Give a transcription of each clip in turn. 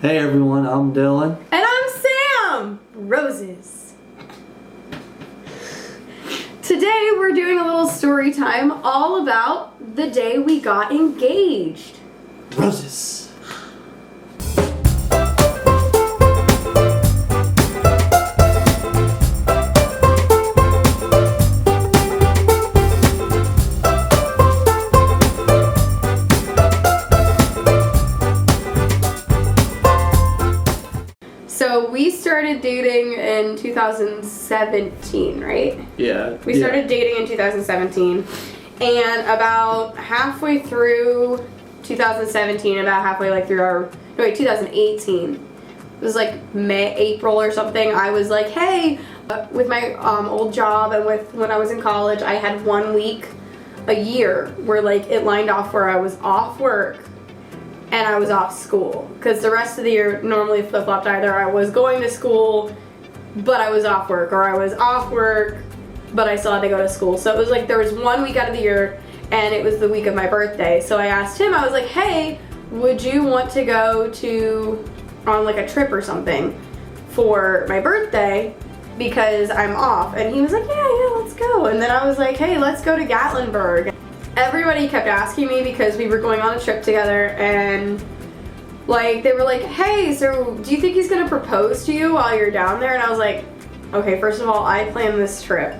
Hey everyone, I'm Dylan. And I'm Sam! Roses. Today we're doing a little story time all about the day we got engaged. Roses. So we started dating in 2017, right? Yeah. We started dating in 2017, and about halfway through 2017, about halfway like through our, no wait, 2018, it was like April or something, I was like, hey, with my old job and with when I was in college, I had 1 week a year where like it lined off where I was off work and I was off school, because the rest of the year normally flip-flopped. Either I was going to school but I was off work, or I was off work but I still had to go to school. So it was like there was 1 week out of the year and it was the week of my birthday. So I asked him, I was like, hey, would you want to go on like a trip or something for my birthday because I'm off? And he was like, yeah, let's go. And then I was like, hey, let's go to Gatlinburg. Everybody kept asking me because we were going on a trip together, and like they were like, hey, so do you think he's gonna propose to you while you're down there? And I was like, okay, first of all, I planned this trip.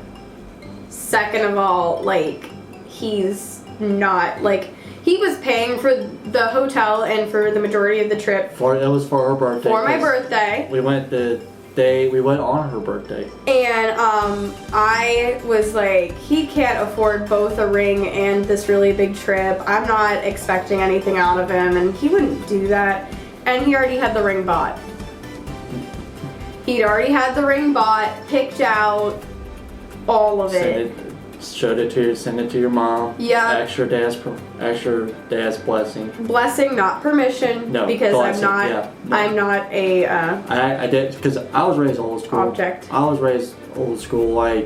Second of all, like, he's not, like, he was paying for the hotel and for the majority of the trip. It was for her birthday. For my birthday. We went on her birthday. And I was like, he can't afford both a ring and this really big trip. I'm not expecting anything out of him, and he wouldn't do that. And he already had the ring bought. He'd already had the ring bought, picked out, all of it. Send it to your mom. Yeah. Ask your dad's blessing. Blessing, not permission. No, because blessing, I'm not. yeah, no. I'm not a. I did, because I was raised old school. Object. I was raised old school. I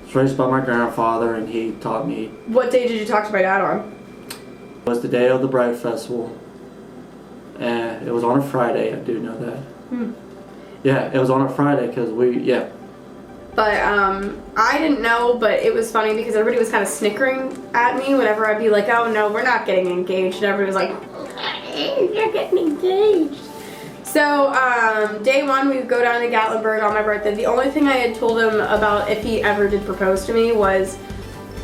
was raised by my grandfather, and he taught me. What day did you talk to my dad on? It was the day of the Bride Festival, and it was on a Friday. I do know that. Yeah, it was on a Friday because But I didn't know, but it was funny because everybody was kind of snickering at me whenever I'd be like, oh no, we're not getting engaged. And everybody was like, you're getting engaged. So day one, we would go down to Gatlinburg on my birthday. The only thing I had told him about if he ever did propose to me was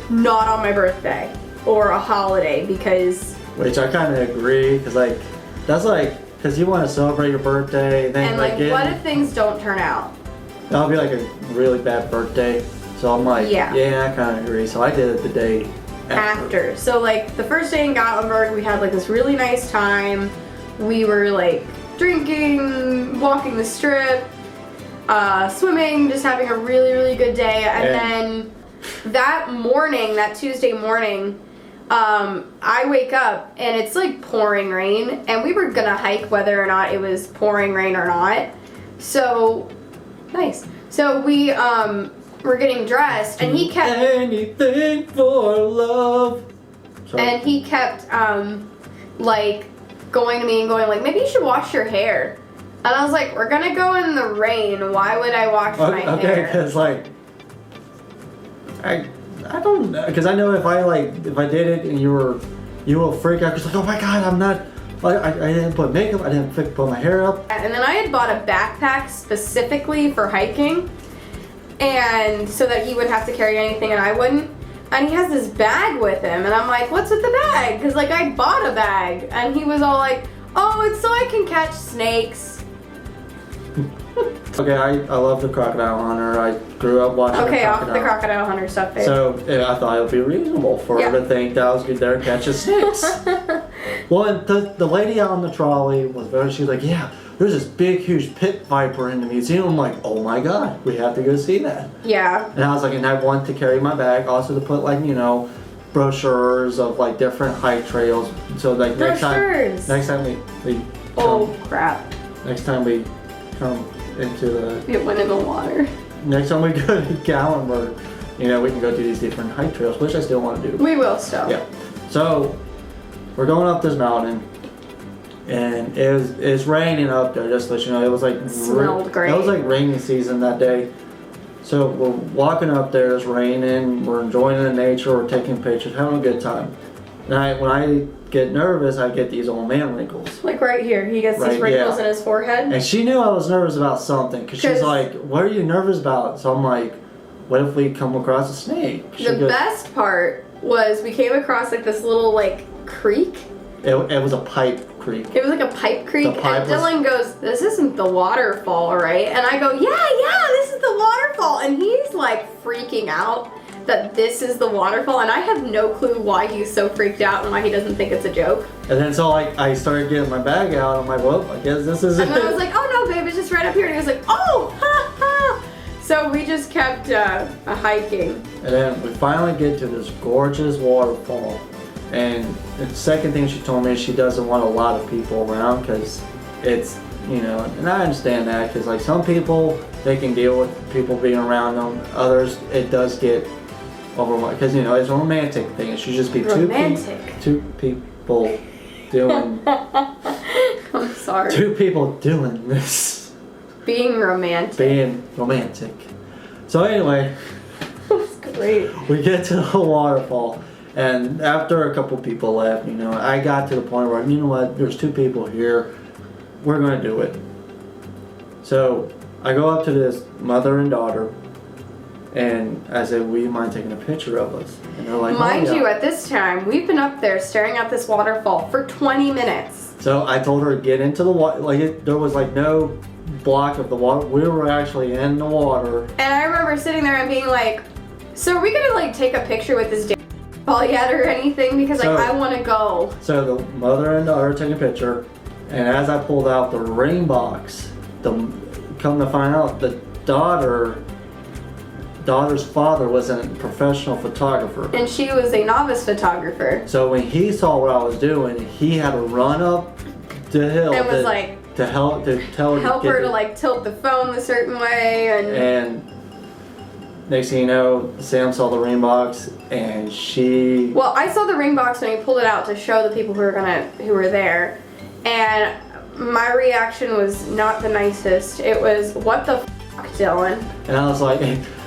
not on my birthday or a holiday, because... Which I kind of agree, because like, that's like, because you want to celebrate your birthday. Then and like what if things don't turn out? That'll be like a really bad birthday. So I'm like, yeah I kind of agree. So I did it the day after. So like the first day in Gatlinburg, we had like this really nice time. We were like drinking, walking the strip, swimming, just having a really, really good day. And then that morning, that Tuesday morning, I wake up and it's like pouring rain, and we were gonna hike whether or not it was pouring rain or not. So nice. So we were getting dressed, and he kept anything for love. Sorry. And he kept like going to me and going like, maybe you should wash your hair. And I was like, we're gonna go in the rain. Why would I wash my hair? Okay, because like I don't know, because I know if I did it and you will freak out, because like, oh my god, I'm not. I didn't put makeup, I didn't put my hair up. And then I had bought a backpack specifically for hiking, and so that he wouldn't have to carry anything and I wouldn't. And he has this bag with him, and I'm like, what's with the bag? Because like I bought a bag. And he was all like, oh, it's so I can catch snakes. Okay, I love the crocodile hunter. I grew up watching off the crocodile hunter stuff, babe. So yeah, I thought it would be reasonable for her to think that I was good there catching snakes. Well, and the lady out on the trolley was she was like, yeah, there's this big, huge pit viper in the museum. I'm like, oh my god, we have to go see that. Yeah. And I was like, and I want to carry my bag, also to put like, brochures of like different hike trails. So like next time we crap. Next time we come into the... It went in the water. Next time we go to Gatlinburg, we can go do these different hike trails, which I still want to do. We will still. Yeah. So, we're going up this mountain, And it's raining up there, just to let you know. It was like Smelled great. It was like rainy season that day. So we're walking up there, it's raining, we're enjoying the nature, we're taking pictures, having a good time. And when I get nervous, I get these old man wrinkles. Like right here, he gets these wrinkles in his forehead. And she knew I was nervous about something, because she's like, what are you nervous about? So I'm like, what if we come across a snake? The best part was we came across like this little like creek. It was a pipe creek. It was like a pipe creek, and Dylan goes, this isn't the waterfall, right? And I go, yeah, this is the waterfall. And he's like freaking out that this is the waterfall, and I have no clue why he's so freaked out and why he doesn't think it's a joke. And then so I started getting my bag out. I'm like, well, I guess this is it. And then I was like, oh no, babe, it's just right up here. And he was like, oh, ha, ha. So we just kept hiking. And then we finally get to this gorgeous waterfall. And the second thing she told me is she doesn't want a lot of people around because it's, you know, and I understand that because like some people, they can deal with people being around them. Others, it does get overwhelming because, you know, it's a romantic thing. It should just be two people doing. I'm sorry. Two people doing this. Being romantic. So anyway. That's great. We get to the waterfall. And after a couple people left, you know, I got to the point where, you know what, there's two people here. We're going to do it. So I go up to this mother and daughter, and I said, will you mind taking a picture of us? And they're like, mind you, at this time, we've been up there staring at this waterfall for 20 minutes. So I told her to get into the water. Like, there was like no block of the water. We were actually in the water. And I remember sitting there and being like, so are we going to like take a picture with this ball yet or anything, because like I want to go. So the mother and daughter took a picture, and as I pulled out the ring box, come to find out the daughter's father was a professional photographer, and she was a novice photographer. So when he saw what I was doing, he had to run up the hill and was like to help her to like tilt the phone a certain way, and next thing you know, Sam saw the ring box, and she... Well, I saw the ring box when he pulled it out to show the people who were there, and my reaction was not the nicest. It was, what the fuck, Dylan? And I was like,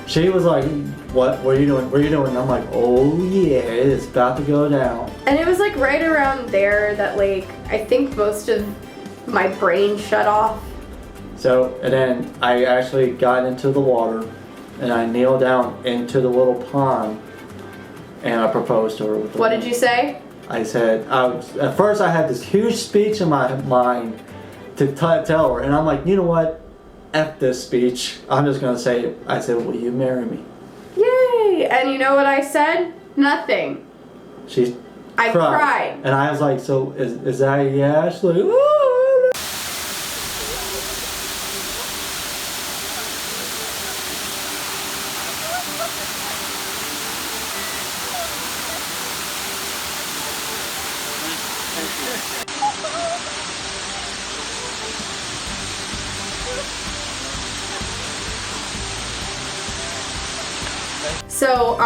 she was like, what are you doing? What are you doing? And I'm like, oh yeah, it's about to go down. And it was like right around there that like, I think most of my brain shut off. So, and then I actually got into the water, and I kneeled down into the little pond, and I proposed to her. What did you say? I said, at first I had this huge speech in my mind to tell her, and I'm like, you know what? F this speech. I'm just going to say it. I said, will you marry me? Yay! And you know what I said? Nothing. I cried. And I was like, so is that a yeah? She's like, ooh. So,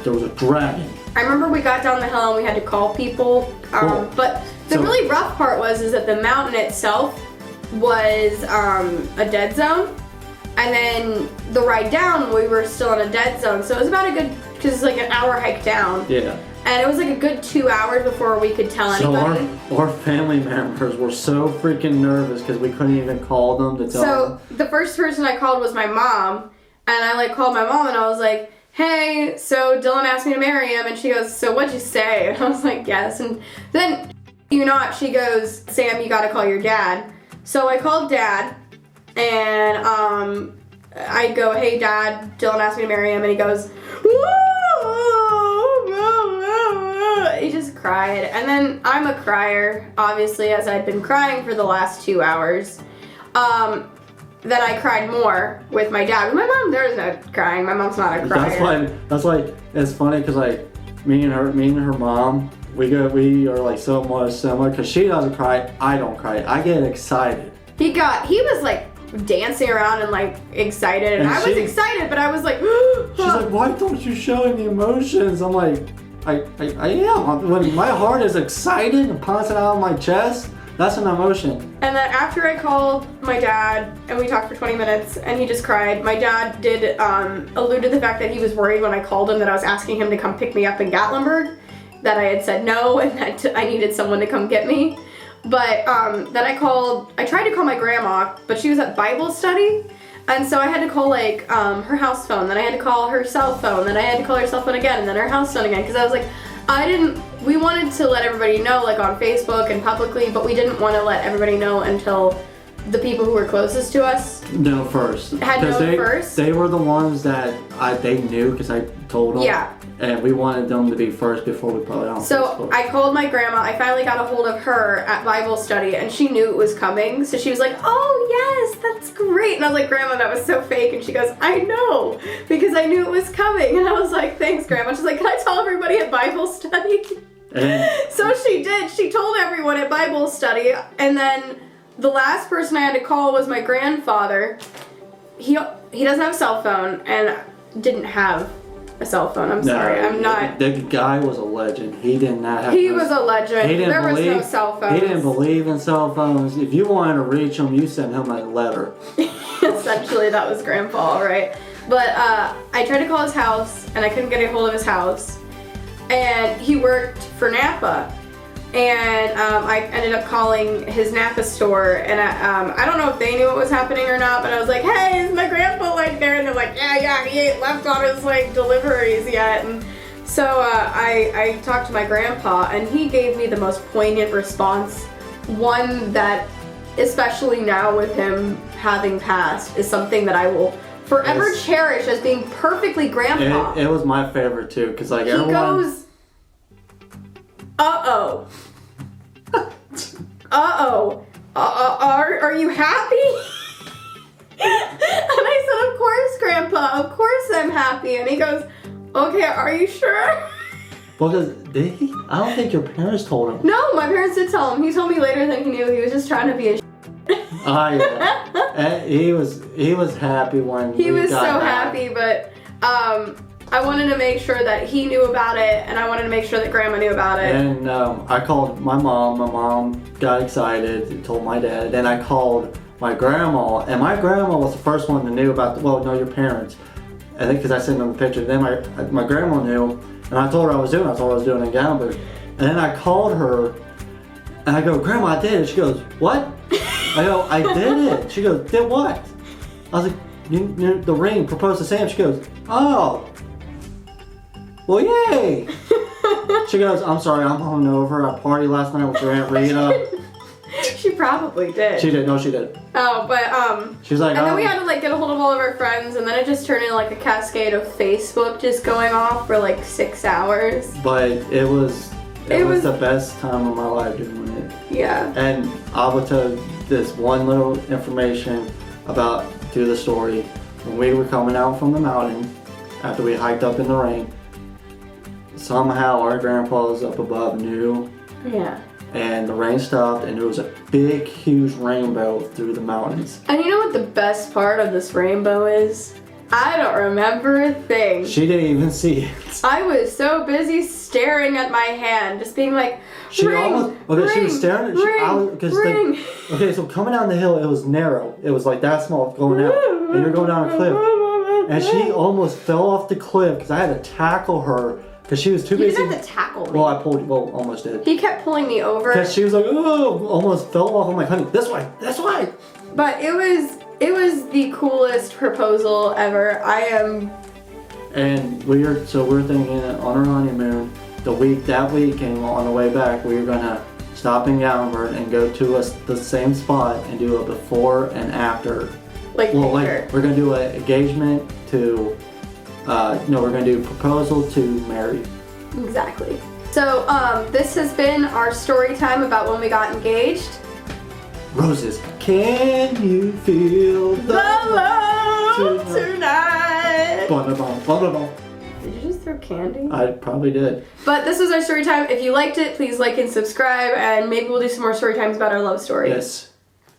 there was a dragon. I remember we got down the hill and we had to call people. Cool. But the really rough part was that the mountain itself was a dead zone. And then the ride down, we were still in a dead zone. So it was about a good, because it's like an hour hike down. Yeah. And it was like a good 2 hours before we could tell anybody. So our family members were so freaking nervous because we couldn't even call them to tell them. So the first person I called was my mom. And I like called my mom and I was like, hey, so Dylan asked me to marry him, and she goes, so what'd you say? And I was like, yes. And then, she goes, Sam, you gotta call your dad. So I called Dad, and I go, hey Dad, Dylan asked me to marry him, and he goes, he just cried. And then I'm a crier, obviously, as I'd been crying for the last 2 hours. Then I cried more with my dad. With my mom, there's no crying. My mom's not a crier. That's like it's funny because like me and her mom, we are like so much similar because she doesn't cry, I don't cry. I get excited. He was like dancing around and like excited, and I was excited, but I was like, she's like, why don't you show any emotions? I'm like, I am. When my heart is excited and pops it out of my chest, That's an emotion. And then after I called my dad and we talked for 20 minutes and he just cried, my dad did allude to the fact that he was worried when I called him that I was asking him to come pick me up in Gatlinburg, that I had said no and that I needed someone to come get me. But then I tried to call my grandma, but she was at Bible study. And so I had to call like her house phone, then I had to call her cell phone, then I had to call her cell phone again, and then her house phone again, because I was like, we wanted to let everybody know like on Facebook and publicly, but we didn't want to let everybody know until the people who were closest to us know first. First. They were the ones that they knew because I told them. Yeah. And we wanted them to be first before we put it on Facebook. I called my grandma. I finally got a hold of her at Bible study, and she knew it was coming. So she was like, "Oh yes, that's great." And I was like, "Grandma, that was so fake." And she goes, "I know, because I knew it was coming." And I was like, "Thanks, Grandma." She's like, "Can I tell everybody at Bible study?" So she did. She told everyone at Bible study, and then the last person I had to call was my grandfather. He doesn't have a cell phone and didn't have a cell phone. I'm sorry. I'm not. The guy was a legend. He did not have. He was a legend. There was no cell phones. He didn't believe in cell phones. If you wanted to reach him, you sent him a letter. Essentially, that was Grandpa, right? But I tried to call his house, and I couldn't get a hold of his house. And he worked for Napa. And I ended up calling his Napa store, and I don't know if they knew what was happening or not, but I was like, "Hey, is my grandpa like there?" And they're like, "Yeah, he ain't left on his like deliveries yet." And so I talked to my grandpa, and he gave me the most poignant response. One that, especially now with him having passed, is something that I will forever cherish as being perfecly grandpa. It was my favorite too, because like he goes, "Uh-oh. Are you happy?" And I said, "Of course, Grandpa. Of course I'm happy." And he goes, "Okay, are you sure?" Because I don't think your parents told him. No, my parents did tell him. He told me later that he knew. He was just trying to be a Oh yeah. And he was happy when he was so back. happy, but I wanted to make sure that he knew about it, and I wanted to make sure that Grandma knew about it. And I called my mom. My mom got excited and told my dad. Then I called my grandma, and my grandma was the first one that knew about your parents. I think because I sent them the picture. Then my grandma knew, and I told her I was doing it in Gatlinburg. And then I called her, and I go, "Grandma, I did it." She goes, "What?" I go, "I did it." She goes, "Did what?" I was like, "The ring, proposed to Sam." She goes, "Oh. Well, yay!" She goes, "I'm sorry, I'm hungover. I partied last night with your Aunt Rita." She probably did. She did. No, she did. Oh, but she was like, and then we had to like get a hold of all of our friends, and then it just turned into like a cascade of Facebook just going off for like 6 hours. But it was the best time of my life doing it. Yeah. And I will tell you this one little information through the story. When we were coming out from the mountain after we hiked up in the rain, somehow our grandpa was up above knew. Yeah. And the rain stopped, and there was a big, huge rainbow through the mountains. And you know what the best part of this rainbow is? I don't remember a thing. She didn't even see it. I was so busy staring at my hand, just being like, she was staring at ring. Okay, so coming down the hill, it was narrow. It was like that small going out, and you're going down a cliff. And she almost fell off the cliff because I had to tackle her. Because she was too busy. You didn't have to tackle me. Well, almost did. He kept pulling me over. Because she was like, "Oh," almost fell off. I'm like, "Honey, this way." But it was the coolest proposal ever. And we're thinking on our honeymoon, that weekend on the way back, we were gonna stop in Gatlinburg and go to the same spot and do a before and after. We're gonna do an engagement to. We're going to do proposal to marry. Exactly. So, this has been our story time about when we got engaged. Roses, can you feel the love tonight? Blah. Did you just throw candy? I probably did. But this was our story time. If you liked it, please like and subscribe, and maybe we'll do some more story times about our love story. Yes.